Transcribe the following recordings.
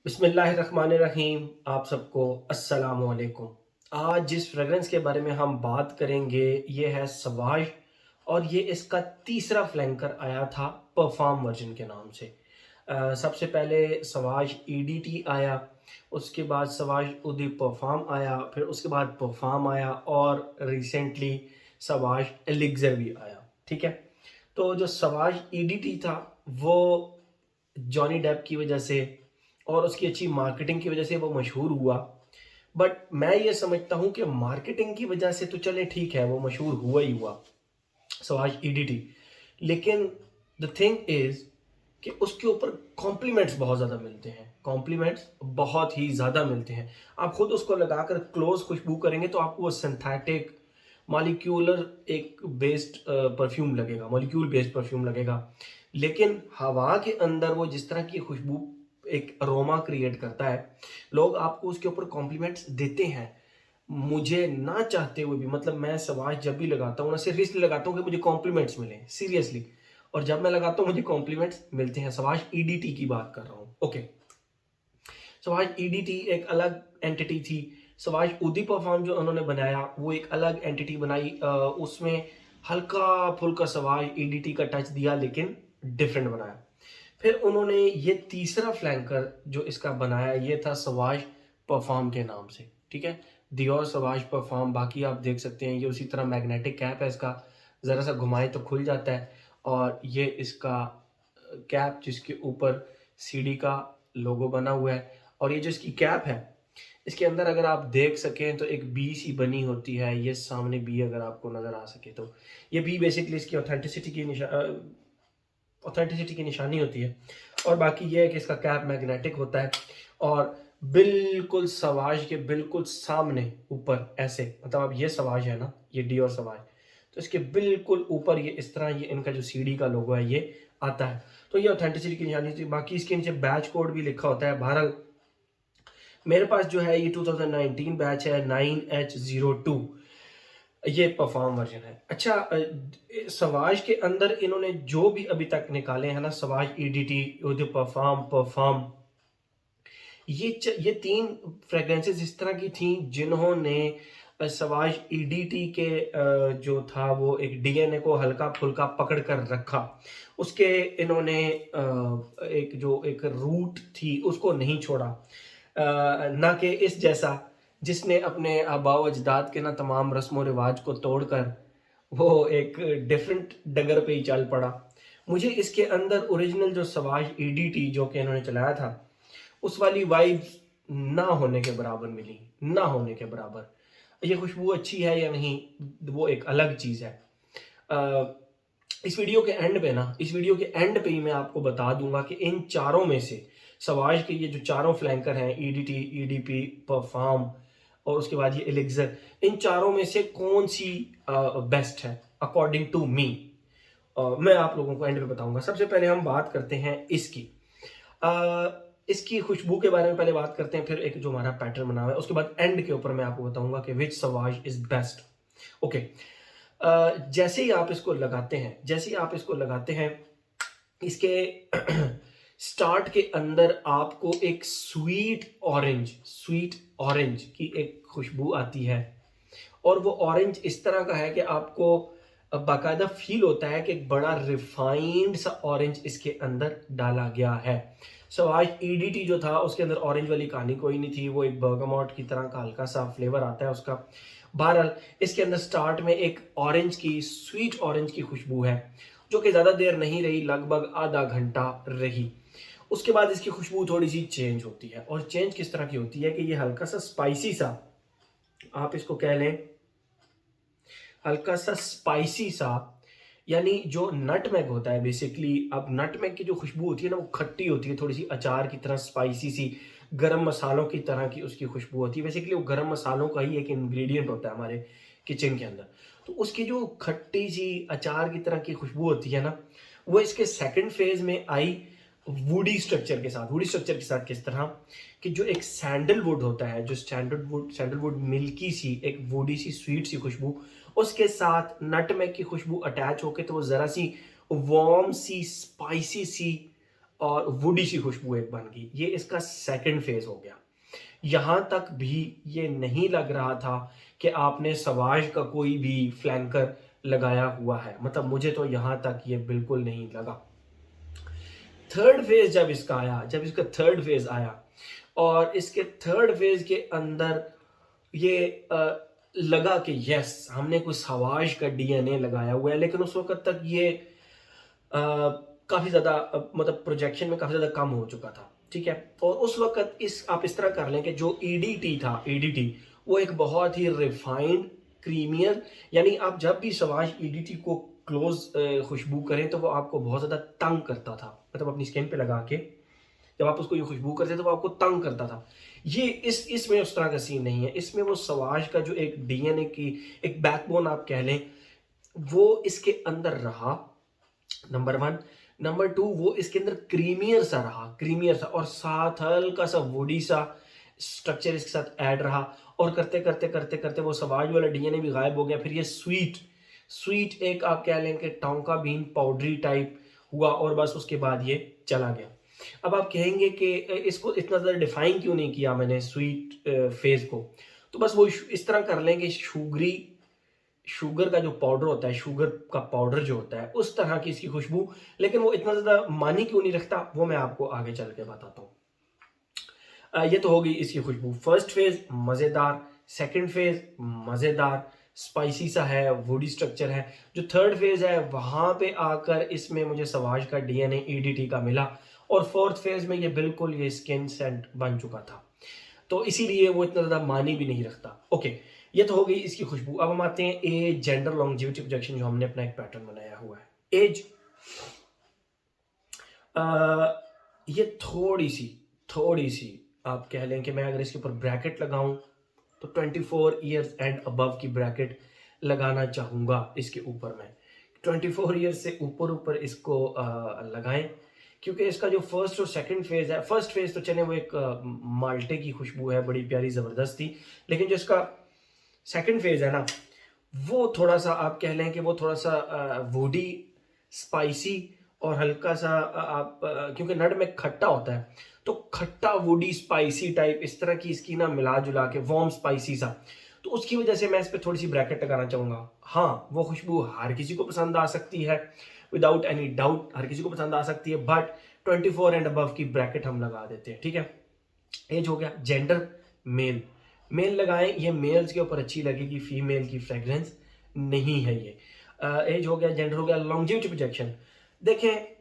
बिस्मिल्लाहिर्रहमानिर्रहीम। आप सबको अस्सलामु अलैकुम। आज जिस फ्रेगरेंस के बारे में हम बात करेंगे ये है सवाज, और ये इसका तीसरा फ्लैंकर आया था परफॉर्म वर्जन के नाम से। सबसे पहले सवाज ईडीटी आया, उसके बाद सवाज उदी परफॉर्म आया, फिर उसके बाद परफॉर्म आया, और रिसेंटली सवाज एलिक्जर भी आया। ठीक है, तो जो सवाज ईडीटी था वो जॉनी डेप की वजह से और उसकी अच्छी मार्केटिंग की वजह से वो मशहूर हुआ। बट मैं ये समझता हूँ कि मार्केटिंग की वजह से तो चले ठीक है, वो मशहूर हुआ ही हुआ सवाज ईडीटी, लेकिन द थिंग इज कि उसके ऊपर कॉम्प्लीमेंट्स बहुत ज़्यादा मिलते हैं। कॉम्प्लीमेंट्स बहुत ही ज़्यादा मिलते हैं। आप खुद उसको लगाकर क्लोज खुशबू करेंगे तो आपको वो सिंथेटिक मॉलिक्यूलर एक बेस्ड परफ्यूम लगेगा, मॉलिक्यूल बेस्ड परफ्यूम लगेगा। लेकिन हवा के अंदर वो जिस तरह की खुशबू एक अरोमा क्रिएट करता है, लोग आपको उसके ऊपर कॉम्प्लीमेंट्स देते हैं। मुझे ना चाहते हुए भी, मतलब मैं सवाज जब भी लगाता हूँ ना, सिर्फ इसलिए लगाता हूँ कि मुझे कॉम्प्लीमेंट्स मिले, सीरियसली। और जब मैं लगाता हूँ मुझे कॉम्प्लीमेंट्स मिलते हैं। सवाज ईडीटी की बात कर रहा हूँ। ओके, सवाज ईडीटी एक अलग एंटिटी थी। सवाज उदी परफॉर्म जो उन्होंने बनाया वो एक अलग एंटिटी बनाई। उसमें हल्का फुल्का सवाज ईडीटी का टच दिया, लेकिन डिफरेंट बनाया। फिर उन्होंने ये तीसरा फ्लैंकर जो इसका बनाया ये था सवाज परफॉर्म के नाम से। ठीक है, दियोर सवाज परफॉर्म। बाकी आप देख सकते हैं ये उसी तरह मैग्नेटिक कैप है इसका, ज़रा सा घुमाए तो खुल जाता है। और ये इसका कैप जिसके ऊपर सीडी का लोगो बना हुआ है। और ये जो इसकी कैप है, इसके अंदर अगर आप देख सकें तो एक बी सी बनी होती है। ये सामने बी अगर आपको नज़र आ सके तो ये बी बेसिकली इसकी ऑथेंटिसिटी की निशानी होती है। और बाकी ये है कि इसका कैप मैग्नेटिक होता है। और बिल्कुल सवाज के बिल्कुल सामने ऊपर ऐसे, मतलब अब ये सवाज है ना, ये डी और सवाज, तो इसके बिल्कुल ऊपर ये इस तरह ये इनका जो सीडी का लोगो है ये आता है। तो ये ऑथेंटिसिटी की निशानी थी। बाकी इसके नीचे बैच कोड भी लिखा होता है। बहरहाल मेरे पास जो है ये 2019 बैच है 9H02, ये परफॉर्म वर्जन है। अच्छा, सवाज के अंदर इन्होंने जो भी अभी तक निकाले हैं ना, सवाज ईडीटी, परफॉर्म परफॉर्म, ये तीन फ्रेग्रेंसेस इस तरह की थी जिन्होंने सवाज ईडीटी के जो था वो एक डीएनए को हल्का फुल्का पकड़ कर रखा। उसके इन्होंने एक जो एक रूट थी उसको नहीं छोड़ा। ना कि इस जैसा जिसने अपने आबाओ अजदाद के ना तमाम रस्म रिवाज को तोड़कर वो एक डिफरेंट डगर पे ही चल पड़ा। मुझे इसके अंदर ओरिजिनल जो सवाज ईडीटी जो कि इन्होंने चलाया था उस वाली वाइब्स ना होने के बराबर मिली, ना होने के बराबर। ये खुशबू अच्छी है या नहीं वो एक अलग चीज़ है। इस वीडियो के एंड पे ना, इस वीडियो के एंड पे ही मैं आपको बता दूंगा कि इन चारों में से सवाज के ये जो चारों फ्लैंकर हैं, ईडीटी, ईडीपी, परफॉर्म और उसके बाद ये एलिक्सर, इन चारों में से कौन सी बेस्ट है अकॉर्डिंग टू मी, मैं आप लोगों को एंड पे बताऊंगा। सबसे पहले हम बात करते हैं इसकी, इसकी खुशबू के बारे में पहले बात करते हैं, फिर एक जो हमारा पैटर्न बना हुआ है उसके बाद एंड के ऊपर मैं आपको बताऊंगा कि विच सवाज इज बेस्ट। ओके, जैसे ही आप इसको लगाते हैं, जैसे ही आप इसको लगाते हैं, इसके स्टार्ट के अंदर आपको एक स्वीट ऑरेंज की एक खुशबू आती है। और वो ऑरेंज इस तरह का है कि आपको बाकायदा फील होता है कि एक बड़ा रिफाइंड सा ऑरेंज इसके अंदर डाला गया है। सो आज ईडीटी जो था उसके अंदर ऑरेंज वाली कहानी कोई नहीं थी, वो एक बर्गामोट की तरह का हल्का सा फ्लेवर आता है उसका। बहरहाल इसके अंदर स्टार्ट में एक ऑरेंज की, स्वीट ऑरेंज की खुशबू है जो कि ज़्यादा देर नहीं रही, लगभग आधा घंटा रही। उसके बाद इसकी खुशबू थोड़ी सी चेंज होती है। और चेंज किस तरह की होती है कि ये हल्का सा स्पाइसी सा, आप इसको कह लें हल्का सा स्पाइसी सा, यानी जो नटमेग होता है बेसिकली। अब नटमेग की जो खुशबू होती है ना वो खट्टी होती है, थोड़ी सी अचार की तरह स्पाइसी सी, गरम मसालों की तरह की उसकी खुशबू होती है। बेसिकली वो गरम मसालों का ही एक इंग्रेडिएंट होता है हमारे किचन के अंदर। तो उसकी जो खट्टी सी अचार की तरह की खुशबू होती है ना, वो इसके सेकंड फेज में आई वुडी स्ट्रक्चर के साथ। वुडी स्ट्रक्चर के साथ किस तरह कि जो एक सैंडलवुड होता है, जो सैंडलवुड मिल्की सी एक वुडी सी स्वीट सी खुशबू, उसके साथ नटमेग की खुशबू अटैच होके तो वो ज़रा सी वार्म सी स्पाइसी सी और वुडी सी खुशबू एक बन गई। ये इसका सेकंड फेज हो गया। यहाँ तक भी ये नहीं लग रहा था कि आपने सवाज का कोई भी फ्लैंकर लगाया हुआ है, मतलब मुझे तो यहाँ तक ये बिल्कुल नहीं लगा। थर्ड फेज जब इसका आया, जब इसका थर्ड फेज आया और इसके थर्ड फेज के अंदर ये लगा कि यस हमने कोई सवाज का डीएनए लगाया हुआ है, लेकिन उस वक्त तक ये काफ़ी ज़्यादा मतलब प्रोजेक्शन में काफ़ी ज़्यादा कम हो चुका था, ठीक है। और उस वक्त आप इस तरह कर लें कि जो ईडीटी था, ईडीटी वो एक बहुत ही रिफाइंड क्रीमियर, यानी आप जब भी सवाज ईडीटी को क्लोज खुशबू करें तो वो आपको बहुत ज़्यादा तंग करता था, मतलब अपनी स्किन पे लगा के जब आप उसको ये खुशबू करते तो वो आपको तंग करता था। ये इसमें उस तरह का सीन नहीं है। इसमें वो सवाज का जो एक डीएनए की एक बैकबोन आप कह लें, वो इसके अंदर रहा, नंबर वन। नंबर टू, वो इसके अंदर क्रीमियर सा रहा, क्रीमियर सा, और साथ हल्का सा वुडी सा स्ट्रक्चर इसके साथ ऐड रहा, और करते करते करते करते वो सवाज वाला डीएनए भी गायब हो गया। फिर ये स्वीट स्वीट एक आप कह लें कि टोंका बीन पाउडरी टाइप हुआ, और बस उसके बाद ये चला गया। अब आप कहेंगे कि इसको इतना ज़्यादा डिफाइन क्यों नहीं किया मैंने स्वीट फेज को, तो बस वो इस तरह कर लें कि शुगर का जो पाउडर होता है, शुगर का पाउडर जो होता है, उस तरह की इसकी खुशबू, लेकिन वो इतना ज़्यादा मानी क्यों नहीं रखता वो मैं आपको आगे चल के बताता हूँ। ये तो हो गई इसकी खुशबू। फर्स्ट फेज मज़ेदार, सेकंड फेज मज़ेदार, स्पाइसी सा है, वुडी स्ट्रक्चर है। जो थर्ड फेज है वहाँ पे आकर इसमें मुझे सवाज का डीएनए ईडीटी का मिला, और फोर्थ फेज में ये बिल्कुल ये स्किन सेंट बन चुका था, तो इसीलिए वो इतना ज़्यादा मानी भी नहीं रखता। ओके, ये तो हो गई इसकी खुशबू। अब हम आते हैं एज, जेंडर, लॉन्जेविटी प्रोजेक्शन, जो हमने अपना एक पैटर्न बनाया हुआ है। एज, ये थोड़ी सी आप कह लें कि मैं अगर इसके ऊपर ब्रैकेट लगाऊं तो 24 ईयर्स एंड अबव की ब्रैकेट लगाना चाहूँगा इसके ऊपर। मैं 24 ईयर्स से ऊपर इसको लगाएं, क्योंकि इसका जो फर्स्ट और सेकंड फेज है, फर्स्ट फेज तो चले वो एक माल्टे की खुशबू है, बड़ी प्यारी ज़बरदस्त थी, लेकिन जो इसका सेकंड फेज है ना, वो थोड़ा सा आप कह लें कि वो थोड़ा सा वुडी, स्पाइसी, और हल्का सा क्योंकि नट में खट्टा होता है, तो खट्टा वुडी स्पाइसी टाइप इस तरह की इसकी ना मिला जुला के वार्म स्पाइसी सा, तो उसकी वजह से मैं इस पर थोड़ी सी ब्रैकेट लगाना चाहूँगा। हाँ, वो खुशबू हर किसी को पसंद आ सकती है, विदाउट एनी डाउट हर किसी को पसंद आ सकती है, बट 24 एंड अबव की ब्रैकेट हम लगा देते हैं, ठीक है। एज हो गया। जेंडर, मेल, मेल लगाएं, ये मेल्स के ऊपर अच्छी लगेगी, फीमेल की फ्रेग्रेंस नहीं है ये। एज हो गया, जेंडर हो गया। लॉन्जेविटी प्रोजेक्शन, देखें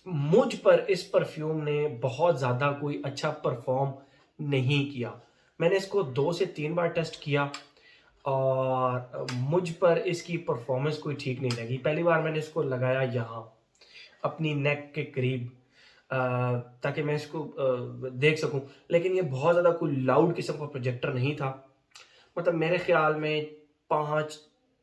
मुझ पर इस परफ्यूम ने बहुत ज़्यादा कोई अच्छा परफॉर्म नहीं किया। मैंने इसको 2 से 3 बार टेस्ट किया और मुझ पर इसकी परफॉर्मेंस कोई ठीक नहीं लगी। पहली बार मैंने इसको लगाया यहाँ अपनी नेक के करीब, ताकि मैं इसको देख सकूं, लेकिन ये बहुत ज़्यादा कोई लाउड किस्म का प्रोजेक्टर नहीं था। मतलब मेरे ख्याल में 5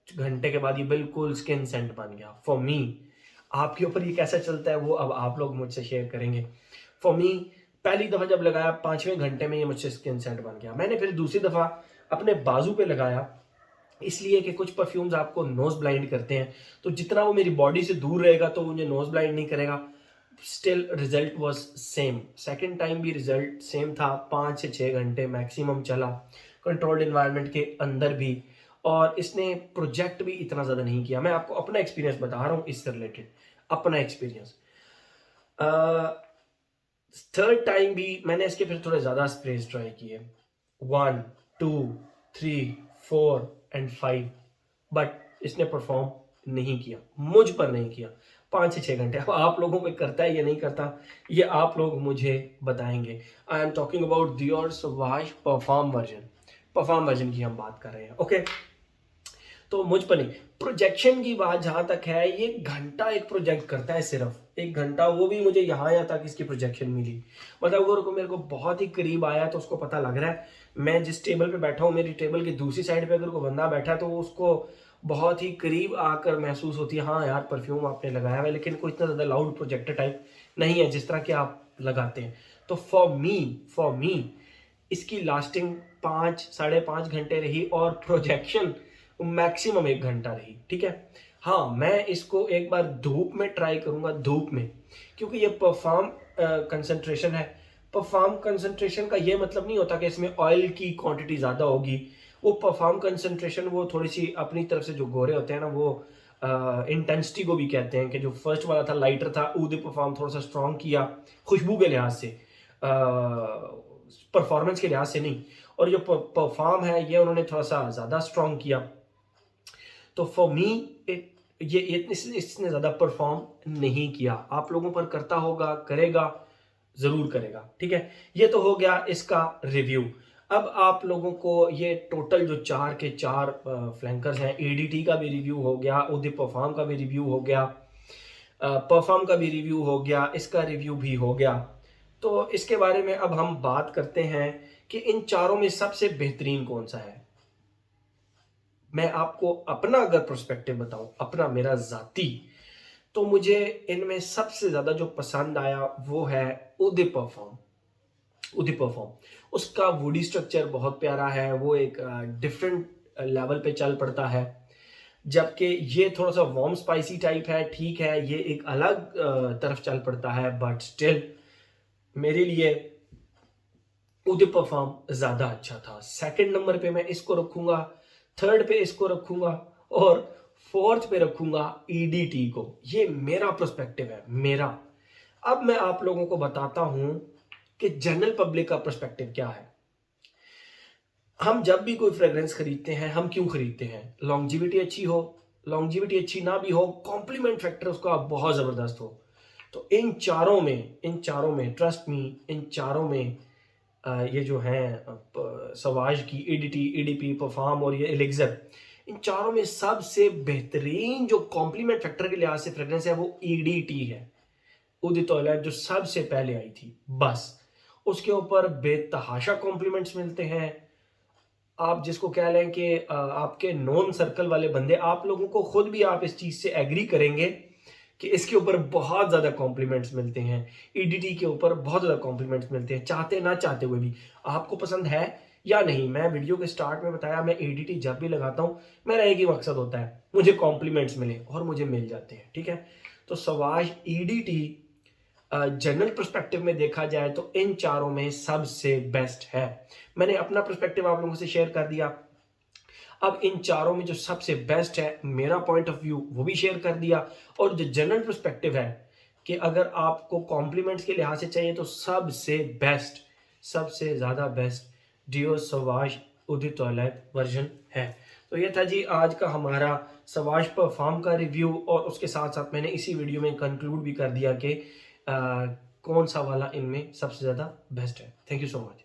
घंटे के बाद ये बिल्कुल स्किन सेंट बन गया फॉर मी। आपके ऊपर ये कैसा चलता है वो अब आप लोग मुझसे शेयर करेंगे। फॉर मी पहली दफ़ा जब लगाया 5वें घंटे में ये मुझसे स्किन सेंट बन गया। मैंने फिर दूसरी दफ़ा अपने बाजू पे लगाया, इसलिए कि कुछ परफ्यूम्स आपको नोज ब्लाइंड करते हैं, तो जितना वो मेरी बॉडी से दूर रहेगा तो मुझे नोज ब्लाइंड नहीं करेगा। Still result was same, second time भी रिजल्ट सेम था। 5 से 6 घंटे मैक्सिमम चला, कंट्रोल्ड इन्वायरमेंट के अंदर भी, और इसने प्रोजेक्ट भी इतना ज़्यादा नहीं किया। मैं आपको अपना एक्सपीरियंस बता रहा हूँ इससे रिलेटेड, अपना एक्सपीरियंस। थर्ड टाइम भी मैंने इसके फिर थोड़े ज़्यादा स्प्रेज ट्राई किए, 1 2 3 4 एंड 5, बट इसने परफॉर्म नहीं किया, मुझ पर नहीं किया। 5 से 6 घंटे। अब आप लोगों पे करता है या नहीं करता ये आप लोग मुझे बताएंगे। I am talking about Dior Sauvage parfum version की हम बात कर रहे हैं। ओके, तो मुझ पर नहीं। प्रोजेक्शन की बात जहां तक है, ये घंटा एक प्रोजेक्ट करता है, सिर्फ 1 घंटा, वो भी मुझे यहाँ तक इसकी प्रोजेक्शन मिली। मतलब अगर को मेरे को बहुत ही करीब आया तो उसको पता लग रहा है, मैं जिस टेबल पे बैठा हूँ मेरी टेबल की दूसरी साइड पे अगर कोई बंदा बैठा है तो उसको बहुत ही करीब आकर महसूस होती है, हाँ यार परफ्यूम आपने लगाया हुआ है, लेकिन कोई इतना ज़्यादा लाउड प्रोजेक्टर टाइप नहीं है जिस तरह के आप लगाते हैं। तो फॉर मी इसकी लास्टिंग 5 साढ़े 5 घंटे रही, और प्रोजेक्शन मैक्सिमम 1 घंटा रही, ठीक है। हाँ, मैं इसको एक बार धूप में ट्राई करूंगा, धूप में, क्योंकि ये परफॉर्म कंसंट्रेशन है। परफॉर्म कंसंट्रेशन का ये मतलब नहीं होता कि इसमें ऑयल की क्वांटिटी ज़्यादा होगी। वो परफॉर्म कंसंट्रेशन वो थोड़ी सी अपनी तरफ से जो गोरे होते हैं ना, वो इंटेंसिटी को भी कहते हैं कि जो फर्स्ट वाला था लाइटर था, ऊद परफॉर्म थोड़ा सा स्ट्रॉन्ग किया खुशबू के लिहाज से, परफॉर्मेंस के लिहाज से नहीं। और जो परफॉर्म है ये उन्होंने थोड़ा सा ज़्यादा स्ट्रॉन्ग किया। तो फॉर मी ये इसने ज़्यादा परफॉर्म नहीं किया। आप लोगों पर करता होगा, करेगा, ज़रूर करेगा। ठीक है, ये तो हो गया इसका रिव्यू। अब आप लोगों को ये टोटल जो 4 के 4 फ्लैंकर्स हैं, एडीटी का भी रिव्यू हो गया, उदय परफॉर्म का भी रिव्यू हो गया, परफॉर्म का भी रिव्यू हो गया, इसका रिव्यू भी हो गया। तो इसके बारे में अब हम बात करते हैं कि इन चारों में सबसे बेहतरीन कौन सा है। मैं आपको अपना अगर पर्सपेक्टिव बताऊं, अपना मेरा जाती, तो मुझे इनमें सबसे ज्यादा जो पसंद आया वो है उदय परफॉर्म। उदय परफॉर्म, उसका वुडी स्ट्रक्चर बहुत प्यारा है, वो एक डिफरेंट लेवल पे चल पड़ता है। जबकि ये थोड़ा सा वार्म स्पाइसी टाइप है, ठीक है, ये एक अलग तरफ चल पड़ता है, बट स्टिल मेरे लिए उदय परफॉर्म ज्यादा अच्छा था। सेकंड नंबर पे मैं इसको रखूंगा, थर्ड पे इसको रखूंगा, और फोर्थ पे रखूंगा ईडीटी को। ये मेरा पर्सपेक्टिव है, मेरा। अब मैं आप लोगों को बताता हूं कि जनरल पब्लिक का पर्सपेक्टिव क्या है। हम जब भी कोई फ्रेग्रेंस खरीदते हैं, हम क्यों खरीदते हैं? लॉन्जिविटी अच्छी हो, लॉन्जिविटी अच्छी ना भी हो, कॉम्प्लीमेंट फैक्टर उसका बहुत जबरदस्त हो। तो इन चारों में ट्रस्ट मी, इन चारों में ये जो हैं सवाज की ईडीटी, ईडीपी, परफॉर्म और ये एलिक्सर, इन चारों में सबसे बेहतरीन जो कॉम्प्लीमेंट फैक्टर के लिहाज से फ्रेग्रेंस है वो ईडीटी है। उदी टॉयलेट जो सबसे पहले आई थी, बस उसके ऊपर बेतहाशा कॉम्प्लीमेंट्स मिलते हैं। आप जिसको कह लें कि आपके नॉन सर्कल वाले बंदे, आप लोगों को खुद भी आप इस चीज से एग्री करेंगे कि इसके ऊपर बहुत ज्यादा कॉम्प्लीमेंट्स मिलते हैं। ईडीटी के ऊपर बहुत ज्यादा कॉम्प्लीमेंट्स मिलते हैं, चाहते ना चाहते हुए भी। आपको पसंद है या नहीं, मैं वीडियो के स्टार्ट में बताया, मैं ईडीटी जब भी लगाता हूं मेरा एक ही मकसद होता है, मुझे कॉम्प्लीमेंट्स मिले, और मुझे मिल जाते हैं। ठीक है, तो सवाज ईडीटी जनरल पर्सपेक्टिव में देखा जाए तो इन चारों में सबसे बेस्ट है। मैंने अपना पर्सपेक्टिव आप लोगों से शेयर कर दिया। अब इन चारों में जो सबसे बेस्ट है, मेरा पॉइंट ऑफ व्यू, वो भी शेयर कर दिया। और जो जनरल पर्सपेक्टिव है कि अगर आपको कॉम्प्लीमेंट्स के लिहाज से चाहिए तो सबसे बेस्ट, सबसे ज्यादा बेस्ट डियो सवाज उदी टॉयलेट वर्जन है। तो ये था जी आज का हमारा सवाज परफॉर्म का रिव्यू, और उसके साथ साथ मैंने इसी वीडियो में कंक्लूड भी कर दिया कि कौन सा वाला इनमें सबसे ज्यादा बेस्ट है। Thank you so much.